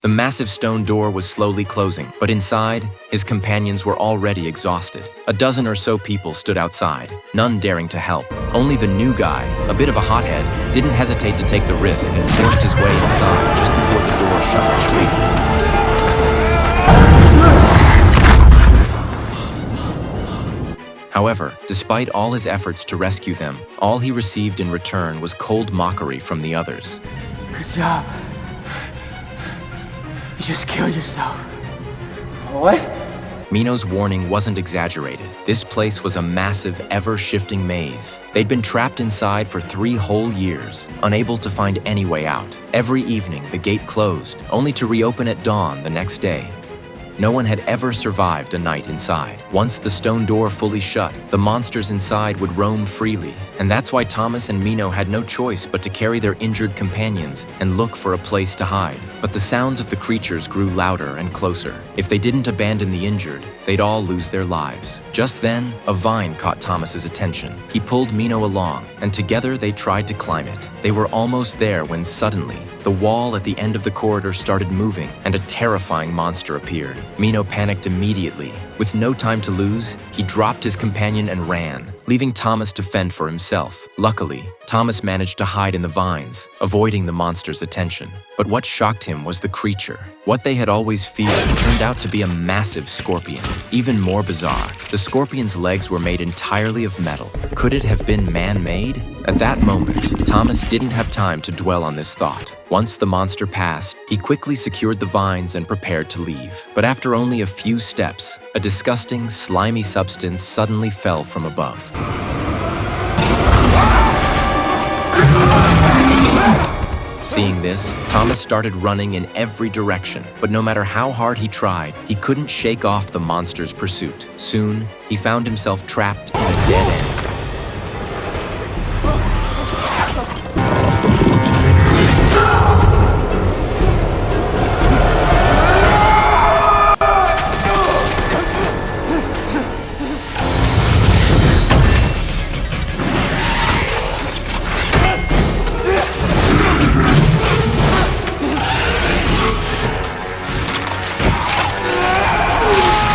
The massive stone door was slowly closing, but inside, his companions were already exhausted. A dozen or so people stood outside, none daring to help. Only the new guy, a bit of a hothead, didn't hesitate to take the risk and forced his way inside just before the door shut completely. However, despite all his efforts to rescue them, all he received in return was cold mockery from the others. Good job. You just killed yourself. What? Mino's warning wasn't exaggerated. This place was a massive, ever-shifting maze. They'd been trapped inside for 3 whole years, unable to find any way out. Every evening, the gate closed, only to reopen at dawn the next day. No one had ever survived a night inside. Once the stone door fully shut, the monsters inside would roam freely. And that's why Thomas and Mino had no choice but to carry their injured companions and look for a place to hide. But the sounds of the creatures grew louder and closer. If they didn't abandon the injured, they'd all lose their lives. Just then, a vine caught Thomas's attention. He pulled Mino along, and together they tried to climb it. They were almost there when suddenly, the wall at the end of the corridor started moving, and a terrifying monster appeared. Mino panicked immediately. With no time to lose, he dropped his companion and ran, leaving Thomas to fend for himself. Luckily, Thomas managed to hide in the vines, avoiding the monster's attention. But what shocked him was the creature. What they had always feared turned out to be a massive scorpion. Even more bizarre, the scorpion's legs were made entirely of metal. Could it have been man-made? At that moment, Thomas didn't have time to dwell on this thought. Once the monster passed, he quickly secured the vines and prepared to leave. But after only a few steps, a disgusting, slimy substance suddenly fell from above. Seeing this, Thomas started running in every direction, but no matter how hard he tried, he couldn't shake off the monster's pursuit. Soon, he found himself trapped in a